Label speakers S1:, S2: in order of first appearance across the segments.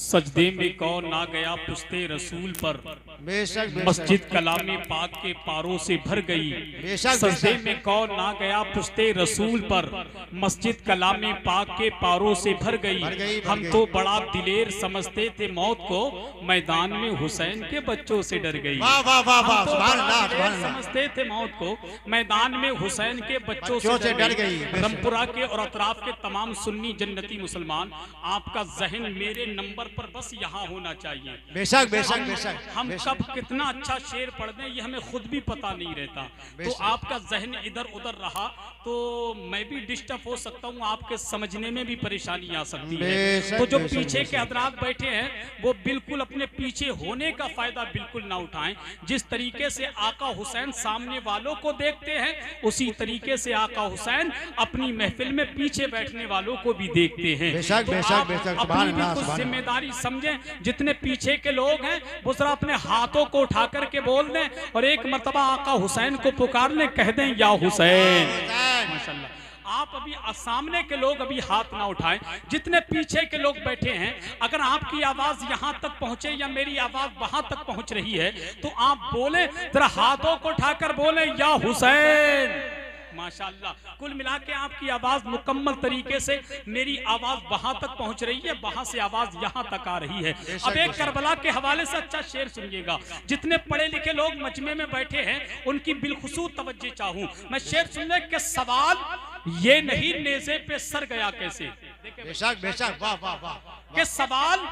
S1: सजदे में कौन ना गया पुश्ते रसूल पर,
S2: बेशक
S1: मस्जिद कलामे पाक के पारों से भर गई। सजदे में कौन ना गया पुश्ते रसूल पर, मस्जिद कलामे पाक के पारों से भर गई। हम तो बड़ा दिलेर समझते थे मौत को, मैदान में हुसैन के बच्चों से डर गई।
S2: वाह वाह वाह वाह,
S1: हम तो
S2: सुभान
S1: बड़ा
S2: अल्लाह,
S1: दिलेर
S2: सुभान अल्लाह।
S1: समझते थे मौत को, मैदान में हुसैन के बच्चों से डर गई। रमपुरा के और अतराफ के तमाम सुन्नी जन्नती मुसलमान, आपका जहन मेरे नंबर पर बस यहाँ होना चाहिए।
S2: बेशक बेशक बेशक
S1: हम कब कितना अच्छा शेर पढ़ दें ये हमें खुद भी पता नहीं रहता। तो आपका जहन इधर उधर रहा तो मैं भी डिस्टर्ब हो सकता हूँ, आपके समझने में भी परेशानी आ सकती है। तो जो पीछे के हजरात बैठे हैं वो बिल्कुल अपने पीछे होने का फायदा बिल्कुल ना उठाएं। जिस तरीके से आका हुसैन सामने वालों को देखते हैं उसी तरीके से आका हुसैन अपनी महफिल में पीछे बैठने वालों को भी देखते हैं।
S2: बेशक
S1: तो
S2: बेशक
S1: आप
S2: बेशक,
S1: अपनी
S2: सुभान
S1: भी
S2: अल्लाह,
S1: कुछ
S2: सुभान अल्लाह।
S1: जिम्मेदारी समझें। जितने पीछे के लोग हैं वो जरा अपने हाथों को उठा करके बोल दें और एक मर्तबा आका हुसैन को पुकार लें, कह दें या हुसैन। माशाल्लाह। आप अभी सामने के लोग अभी हाथ ना उठाएं। जितने पीछे के लोग बैठे हैं, अगर आपकी आवाज यहां तक पहुंचे या मेरी आवाज वहां तक पहुंच रही है तो आप बोले, जरा हाथों को उठाकर बोले या हुसैन। माशाल्लाह। कुल मिला के आपकी आवाज मुकम्मल तरीके से मेरी आवाज वहां तक पहुंच रही है, वहां से आवाज यहां तक आ रही है। अब एक करबला के हवाले से अच्छा शेर सुनिएगा। जितने पढ़े लिखे लोग मजमे में बैठे हैं उनकी बिलखुसूस तवज्जो चाहूं मैं। शेर सुनने के सवाल ये नहीं नेज़े पे सर गया कैसे।
S2: बेशक बेशक, वाह वाह वाह।
S1: के सवाल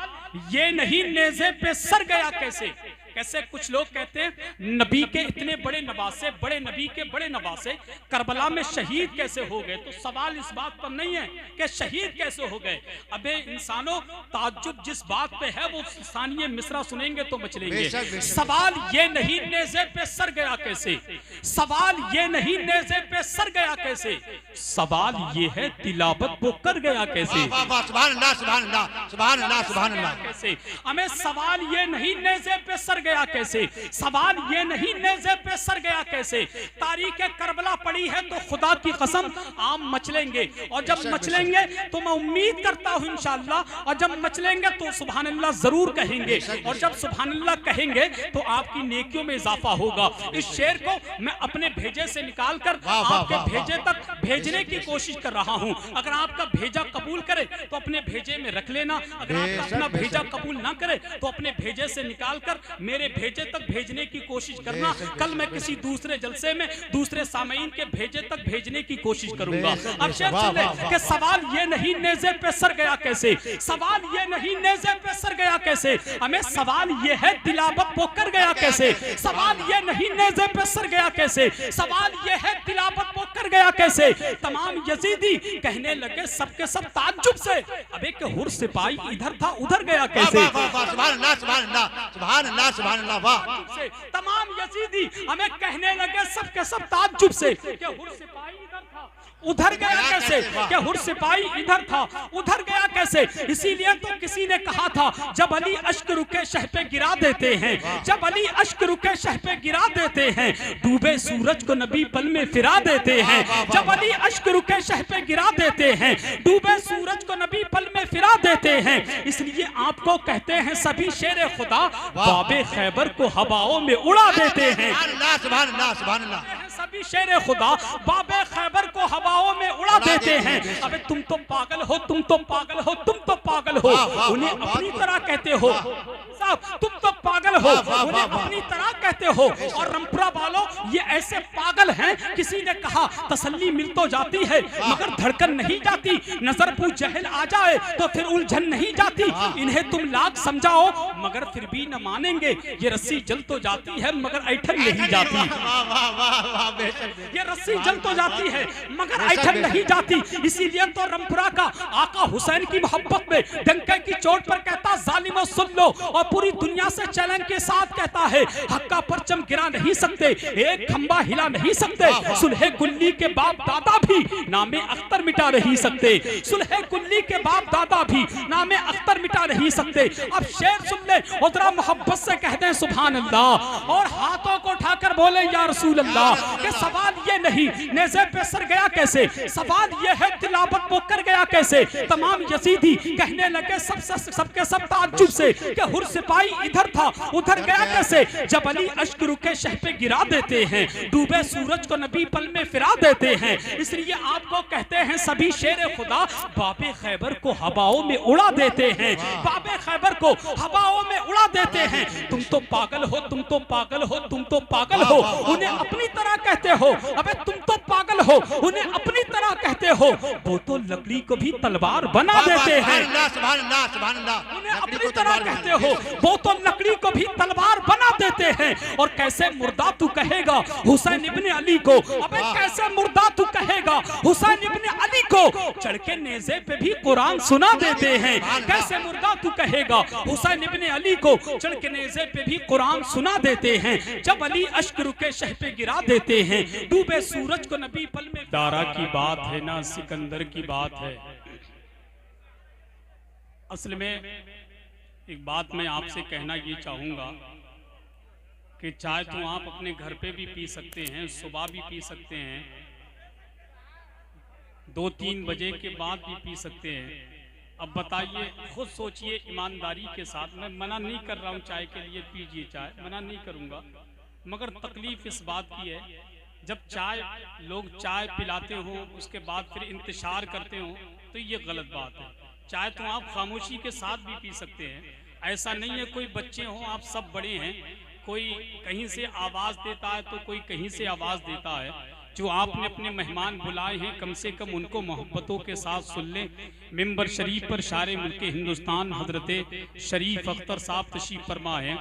S1: ये नहीं नेज़े पे सर गया कैसे। कैसे कुछ लोग कहते हैं नबी के इतने बड़े नवासे, बड़े नबी के बड़े नवासे करबला में शहीद कैसे हो गए। तो सवाल इस बात पर नहीं है कि शहीद कैसे हो गए। अबे इंसानों, ताज्जुब जिस बात पे है वो सानिये मिसरा सुनेंगे तो मचलेंगे। सवाल ये नहीं नेज़े पे सर गया कैसे। सवाल ये नहीं नेज़े पे सर गया कैसे। सवाल ये है तिलावत वो कर गया कैसे।
S2: वाह वाह, सुभान अल्लाह, सुभान अल्लाह, सुभान अल्लाह, सुभान अल्लाह।
S1: कैसे हमें सवाल ये नहीं नेज़े पे सर गया कैसे। सवाल ये नहीं नेज़े पे सर गया कैसे। तारीख करबला पड़ी है तो खुदा की कसम आम मचलेंगे, और जब मचलेंगे तो मैं उम्मीद करता हूं इंशाअल्लाह, और जब मचलेंगे तो सुभान अल्लाह जरूर कहेंगे, और जब सुभान अल्लाह कहेंगे तो आपकी नेकियों में इजाफा होगा। इस शेर को मैं अपने भेजे से निकालकर आपके भेजे तक भेजने की कोशिश कर रहा हूं। अगर आपका भेजा कबूल करे तो अपने भेजे में रख लेना, अगर आपका अपना भेजा कबूल ना करे तो अपने भेजे से निकालकर मेरे भेजे तक भेजने की कोशिश करना। कल मैं किसी दूसरे जलसे में दूसरे सामईन के भेजे तक भेजने की कोशिश करूंगा। अब शेर सुन ले कि सवाल ये नहीं नेज़े पे सर गया कैसे। सवाल ये नहीं नेज़े पे सर गया कैसे। हमें सवाल ये है तिलावत वो कर गया कैसे। सवाल ये नहीं नेज़े पे सर गया कैसे। सवाल ये है तिलावत वो कर गया कैसे। तमाम यजीदी कहने लगे सबके सब ताज्जुब से, अब एक हुर सिपाही इधर था उधर गया कैसे।
S2: सुभान अल्लाह, सुभान अल्लाह, सुभान अल्लाह, सुभान अल्लाह, वाह।
S1: तमाम यजीदी हमें कहने लगे सबके सब ताज्जुब से कि हुर सिपाही इधर था उधर गया कैसे। कि हुर सिपाही इधर था उधर गया कैसे। इसीलिए तो किसी ने कहा था जब अली अश्क रुके शह पे गिरा देते हैं, जब अली अश्क रुके शह पे गिरा देते हैं, डूबे सूरज को नबी पल में फिरा देते हैं। जब अली अश्क रुके शह पे गिरा देते हैं, डूबे सूरज को नबी पल में फिरा देते हैं। इसलिए आपको कहते हैं सभी शेर खुदा बाबे खैबर को हवाओं में उड़ा देते हैं।
S2: सुभान अल्लाह, सुभान अल्लाह।
S1: सभी शेर खुदा बाबे खैबर को हवाओं में उड़ा देते हैं। अबे तुम तो पागल हो, तुम तो पागल हो, तुम तो पागल हो, उन्हें अपनी तरह कहते हो। साहब तुम तो पागल हो, उन्हें अपनी तरह कहते हो। और रमपुरा वालों ये ऐसे पागल हैं, किसी ने कहा तसल्ली मिल तो जाती है मगर धड़कन नहीं जाती। नजर पू जहल आ जाए तो फिर उलझन नहीं जाती। इन्हें तुम लाख समझाओ मगर फिर भी न मानेंगे। ये रस्सी जल तो जाती है मगर ऐठन नहीं जाती। ये रस्सी जल तो जाती है मगर ऐठन नहीं जाती। इसीलिए तो रमपुरा का आका हुसैन की मोहब्बत में डंके की चोट पर कहता जालिमो सुन लो, और पूरी दुनिया से चैलेंज के साथ कहता है हक का परचम गिरा नहीं सकते, एक खंबा हिला नहीं सकते। सुलह गुल्ली के बाप दादा भी नामे अख्तर मिटा नहीं सकते। सुलह गुल्ली के बाप दादा भी नामे अख्तर मिटा नहीं सकते। अब शेर सुन ले और जरा मोहब्बत से कह दें सुभान अल्लाह, और हाथों को उठाकर बोले या रसूल अल्लाह। कि सवाल ये नहीं नेज़े पे सर गया कैसे, सवाल ये है तिलावत वो कर गया कैसे। तमाम यजीदी कहने लगे सबके सब ताज्जुब से कि हुर सिपाही इधर था उधर गया कैसे। जब अली अश्क रुके शह पे गिरा देते हैं, डूबे सूरज को नबी पल में फिरा देते हैं। इसलिए आपको कहते हैं सभी शेर खुदा बाबे खैबर को हवाओं में उड़ा देते हैं, बाबे खैबर को हवाओं में उड़ा देते हैं। तुम तो पागल हो, तुम तो पागल हो, तुम तो पागल हो, उन्हें अपनी तरह कहते हो। अबे तुम तो पागल हो, उन्हें अपनी तरह कहते हो। वो तो लकड़ी को भी तलवार बना देते हैं, उन्हें अपनी तरह कहते हो। वो तो लकड़ी को भी तलवार बना देते हैं। और कैसे मुर्दा तू कहेगा हुसैन इब्ने अली को, अबे कैसे मुर्दा तू कहेगा हुसैन इब्ने अली को। चढ़ के नेज़े पे भी कुरान सुना देते हैं। कैसे मुर्दा तू कहेगा हुसैन इब्ने अली को, चढ़ के नेज़े पे भी कुरान सुना देते हैं। जब अली अश्क रुके शह पे गिरा देते हैं, डूबे सूरज को नबी पल में। दारा की बात है ना सिकंदर की बात है। असल में एक बात मैं आपसे कहना ये चाहूंगा कि चाय तो आप अपने घर पे भी पी सकते हैं, सुबह भी पी सकते हैं, 2-3 बजे के बाद भी पी सकते हैं। अब बताइए, खुद सोचिए ईमानदारी के साथ। मैं मना नहीं कर रहा हूँ चाय के लिए, पीजिए चाय, मना नहीं करूँगा, मगर तकलीफ इस बात की है जब चाय लोग चाय पिलाते हो उसके बाद फिर इंतशार करते हो तो ये गलत बात है। चाय तो आप खामोशी के साथ भी पी सकते हैं। ऐसा नहीं है कोई बच्चे हों, आप सब बड़े हैं, कोई कहीं से आवाज़ देता है तो कोई कहीं से आवाज़ देता है। जो आपने अपने मेहमान बुलाए हैं कम से कम उनको मोहब्बतों के साथ सुन लें। मिंबर शरीफ पर शारे मुल्के हिंदुस्तान हजरत शरीफ अख्तर साहब तशरीफ फरमा हैं,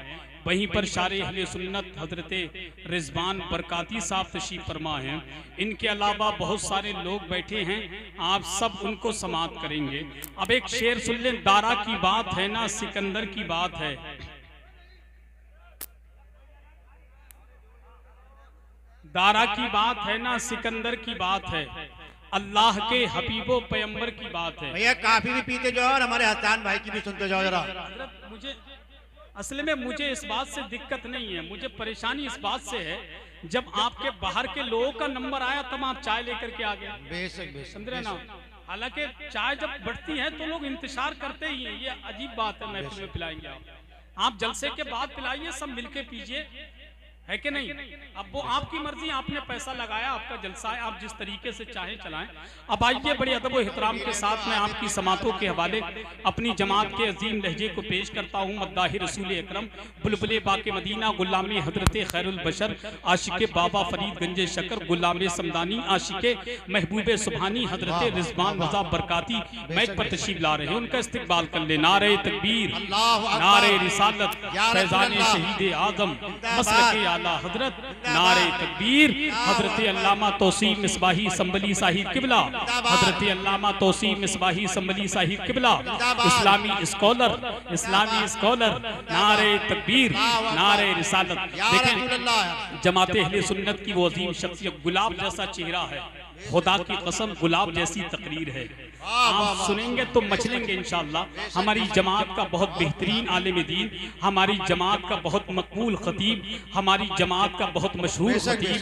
S1: वहीं पर शारे अहले सुन्नत हजरत रिजवान बरकाती साहब तशरीफ फरमा हैं। इनके अलावा बहुत सारे लोग बैठे हैं, आप सब उनको समाअत करेंगे। अब एक शेर सुन लें, दारा की बात है ना सिकंदर की बात है। दारा की बात है ना सिकंदर की बात है, अल्लाह के हबीबो पैगंबर की बात है।
S2: भैया काफी भी पीते जाओ और हमारे हसन भाई की भी सुनते जाओ जरा।
S1: मुझे असल में मुझे इस बात से दिक्कत नहीं है, मुझे परेशानी इस बात से है जब आपके बाहर के लोगों का नंबर आया तब आप चाय लेकर के आ गए।
S2: बेशक
S1: समझ रहे ना। हालांकि चाय जब बढ़ती है तो लोग इंतजार करते ही हैं, ये अजीब बात है। महफिल में पिलाएंगे आप जलसे के बाद पिलाइए, सब मिलके पीजिए, है कि नहीं। अब वो आपकी मर्जी, आपने पैसा लगाया, आपका जलसा है, आप जिस तरीके से चाहे चलाएं। अब आइए बड़े अदब और एहतराम के साथ मैं आपकी समातों के हवाले अपनी जमात के अजीम लहजे को पेश करता हूँ। मद्दाहि रसूल अकरम बुलबुले बाके मदीना गुलामी हजरत खैरुल बशर आशिक बाबा फरीद गंजे शकर गुलाम समदानी आशिक महबूब सुबहानी हजरत रिजवान रजा बरकाती मैक पर तशरीफ ला रहे हैं, उनका इस्तकबाल कर ले। नारे तकबीर, नारे रिसालत, फैजान शहीद आजम मसलक आला हजरत, नारे तकबीर। हजरत अल्लामा तौसीफ मिसबाही संबली साहिब किबला, हजरत अल्लामा तौसीफ मिसबाही संबली साहिब किबला, इस्लामी स्कॉलर, इस्लामी स्कॉलर। नारे तकबीर, नारे रिसालत। देखें जमात अहले सुन्नत की वो अजीम शख्सियत, गुलाब जैसा चेहरा है, खुदा की कसम गुलाब जैसी तकरीर है। आप सुनेंगे तो मचलेंगे इंशाअल्लाह। हमारी जमात का बहुत बेहतरीन आलिम दीन, हमारी जमात का बहुत मकबूल खतीब, हमारी जमात का बहुत मशहूर खतीब,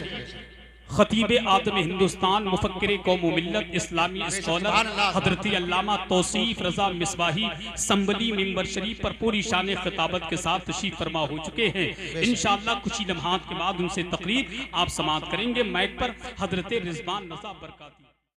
S1: खतीब आदम हिंदुस्तान, मुफक्किर कौम व मिल्लत, इस्लामी स्कॉलर हजरत अल्लामा तौसीफ रजा मिसबाही संबली मिंबर शरीफ पर पूरी शान खिताबत के साथ तशरीफ फरमा हो चुके हैं। इंशाअल्लाह कुछ ही लम्हात के बाद उनसे तकरीर आप समाअत करेंगे। माइक पर हजरत रिजवान रजा बरकाती।